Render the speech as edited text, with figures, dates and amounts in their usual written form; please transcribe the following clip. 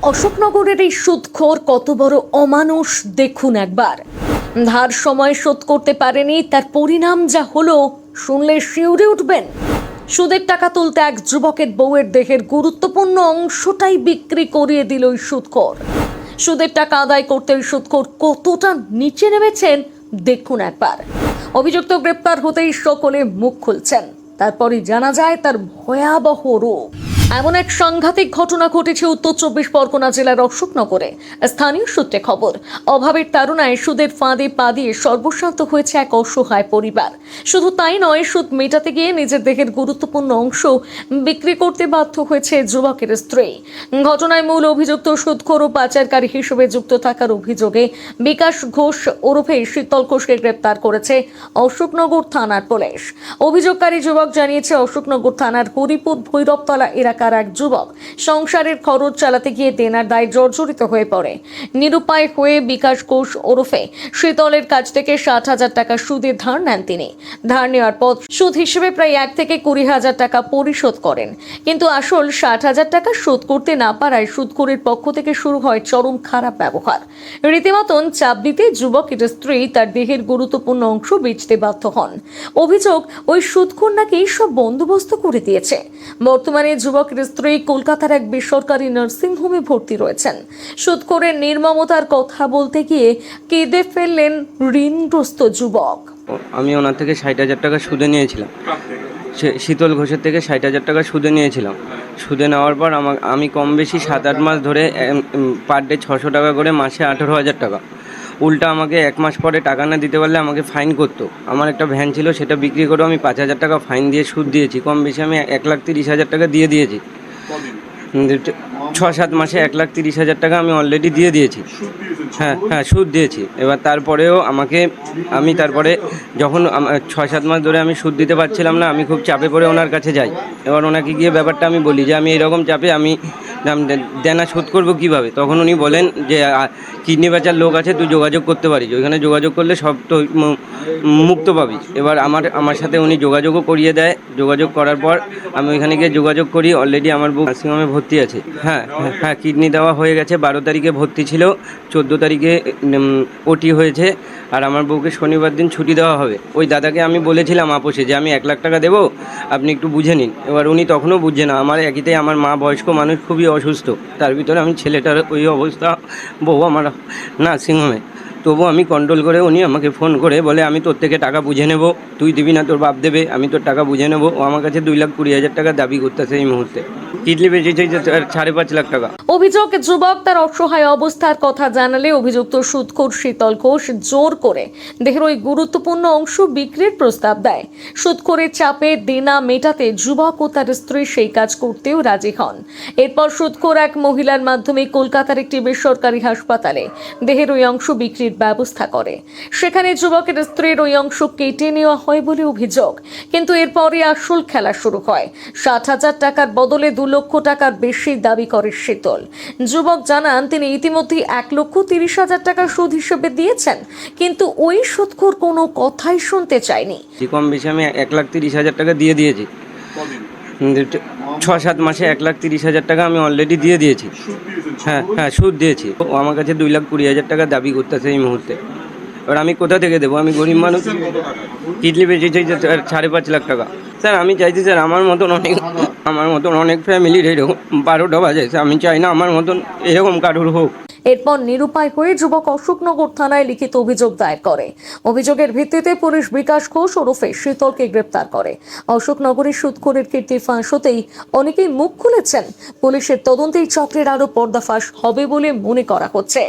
অশোকনগরের এই সুদখোর কত বড় অমানুষ দেখুন একবার। ধার সময় শোধ করতে পারেনি, তার পরিণাম যা হলো শুনলে শিউরে উঠবেন। সুদের টাকা তুলতে এক যুবকের বউয়ের দেহের গুরুত্বপূর্ণ অংশটাই বিক্রি করিয়ে দিল ওই সুদখোর। সুদের টাকা আদায় করতে ওই সুদখোর কতটা নিচে নেমেছেন দেখুন একবার। অভিযুক্ত গ্রেপ্তার হতেই সকলে মুখ খুলছেন, তারপরই জানা যায় তার ভয়াবহ রূপ। এমন এক সাংঘাতিক ঘটনা ঘটেছে উত্তর 24 পরগনা জেলার অশোকনগরে। স্থানীয় সূত্রে খবর, অভাবের তাড়নায় সুদের ফাঁদে পা দিয়ে সর্বশান্ত হয়েছে এক অসহায় পরিবার। শুধু তাই নয়, সুদ মেটাতে গিয়ে নিজের দেহের গুরুত্বপূর্ণ অংশ বিক্রি করতে বাধ্য হয়েছে যুবকের স্ত্রী। ঘটনায় মূল অভিযুক্ত সুদখোর ও পাচারকারী হিসেবে যুক্ত থাকার অভিযোগে বিকাশ ঘোষ ওরফে শীতল ঘোষকে গ্রেপ্তার করেছে অশোকনগর থানার পুলিশ। অভিযোগকারী যুবক জানিয়েছে, অশোকনগর থানার হরিপুর ভৈরবতলা এলাকার এক যুবক সংসারের খরচ চালাতে গিয়ে দেনার দায়ে জর্জরিত হয়ে পড়ে। নিরুপায় হয়ে বিকাশ ঘোষ ওরফে শীতলের কাছ থেকে 60,000 টাকা সুদে ধার নেন তিনি। ধার নেওয়ার পর সুদ হিসেবে প্রায় 1 থেকে 20,000 টাকা পরিশোধ করেন, কিন্তু আসল 60,000 টাকা শোধ করতে না পারায় সুদখোরের পক্ষ থেকে শুরু হয় চরম খারাপ ব্যবহার। রীতিমতন চাপ দিতে যুবকের স্ত্রী তার দেহের গুরুত্বপূর্ণ অংশ বেচতে বাধ্য হন। অভিযোগ, ওই সুদখোর নাকি সব বন্দোবস্ত করে দিয়েছে। বর্তমানে যুবকের স্ত্রী কলকাতার এক বেসরকারি নার্সিংহোমে ভর্তি রয়েছেন। সুদখোরের নির্মমতার কথা বলতে গিয়ে কেঁদে ফেললেন ঋণগ্রস্ত যুবক। আমি ওনার থেকে 60,000 টাকা সুদে নিয়েছিলাম। শীতল ঘোষের থেকে 60,000 টাকা সুদে নিয়েছিলাম। সুদে নেওয়ার পর আমি কম বেশি 7-8 মাস ধরে পার ডে 600 টাকা করে, মাসে 18,000 টাকা। উল্টা আমাকে 1 মাস পরে টাকা না দিতে পারলে আমাকে ফাইন করতো। আমার একটা ভ্যান ছিল, সেটা বিক্রি করে আমি 5,000 টাকা ফাইন দিয়ে সুদ দিয়েছি। কম বেশি আমি 1,30,000 টাকা দিয়ে দিয়েছি। 6-7 মাসে 1,30,000 টাকা আমি অলরেডি দিয়ে দিয়েছি। হ্যাঁ সুদ দিয়েছি। এবার তারপরেও আমি তারপরে যখন 6-7 মাস ধরে আমি সুদ দিতে পারছিলাম না, আমি খুব চাপে পড়ে ওনার কাছে যাই। এবার ওনাকে গিয়ে ব্যাপারটা আমি বলি যে আমি এইরকম চাপে আমি দেনা শোধ করবো কীভাবে। তখন উনি বলেন যে কিডনি বেচার লোক আছে, তুই যোগাযোগ করতে পারিস, ওইখানে যোগাযোগ করলে সব তো মুক্ত পাবি। এবার আমার সাথে উনি যোগাযোগও করিয়ে দেয়। যোগাযোগ করার পর আমি ওইখানে গিয়ে যোগাযোগ করি। অলরেডি আমার বউ নার্সিংহোমে ভর্তি আছে। হ্যাঁ কিডনি দেওয়া হয়ে গেছে। 12 তারিখে ভর্তি ছিল, 14 তারিখে ওটি হয়েছে। আর আমার বউকে শনিবার দিন ছুটি দেওয়া হবে। ওই দাদাকে আমি বলেছিলাম আপোষে যে আমি 1 লাখ টাকা দেবো, আপনি একটু বুঝে নিন। এবার উনি তখনও বুঝছে না। আমার একইতেই আমার মা বয়স্ক মানুষ, খুবই অসুস্থ, তার ভিতরে আমি ছেলেটার ওই অবস্থা, বউ আমার নার্সিংহোমে। তবু আমি কন্ট্রোল করে, উনি আমাকে ফোন করে বলে আমি তোর থেকে টাকা বুঝে নেব, তুই দিবি না তোর বাপ দেবে, আমি তোর টাকা বুঝে নেব। ও আমার কাছে 2,20,000 টাকা দাবি করতেছে এই মুহূর্তে। কিডনি বেঁচেছে 5.5 লাখ টাকা। অভিযোগ, যুবক তার অসহায় অবস্থার কথা জানালে অভিযুক্ত সুদখোর শীতল ঘোষ জোর করে দেহের ওই গুরুত্বপূর্ণ অংশ বিক্রির প্রস্তাব দেয়। সুদখোরের চাপে দেনা মেটাতে যুবক ও তার স্ত্রী সেই কাজ করতেও রাজি হন। এরপর সুদখোর এক মহিলার মাধ্যমে কলকাতার একটি বেসরকারি হাসপাতালে দেহের ওই অংশ বিক্রির ব্যবস্থা করে। সেখানে যুবকের স্ত্রীর ওই অংশ কেটে নেওয়া হয় বলে অভিযোগ, কিন্তু এরপরে আসল খেলা শুরু হয়। 60,000 টাকার বদলে 2 লক্ষ টাকার বেশি দাবি করে শীতল। যুবক জানান, তিনি ইতিমধ্যে 1,30,000 টাকা সুদ হিসেবে দিয়েছেন, কিন্তু ওই সুদখোর কোনো কথাই শুনতে চায়নি। কম বেশি আমি 1,30,000 টাকা দিয়ে দিয়েছি। 6-7 মাসে 1,30,000 টাকা আমি অলরেডি দিয়ে দিয়েছি। হ্যাঁ সুদ দিয়েছি। ও আমার কাছে 2,20,000 টাকা দাবি করতেছে এই মুহূর্তে। এবার আমি কোথা থেকে দেবো? আমি গরিব মানুষ। কিডনি বেঁচেছে 5.5 লাখ টাকা। স্যার আমি চাইছি, স্যার আমার মতন অনেক ফ্যামিলির এরকম 12টা বাজে। আমি চাই না আমার মতন এরকম কারোর হোক। এরপর নিরুপায় হয়ে যুবক অশোকনগর থানায় লিখিত অভিযোগ দায়ের করে। অভিযোগের ভিত্তিতে পুলিশ বিকাশ ঘোষ ওরফে শীতলকে গ্রেপ্তার করে। অশোকনগরের সুদখোরের কীর্তি ফাঁস হতেই অনেকেই মুখ খুলেছেন। পুলিশের তদন্তেই চক্রের আরো পর্দাফাঁস হবে বলে মনে করা হচ্ছে।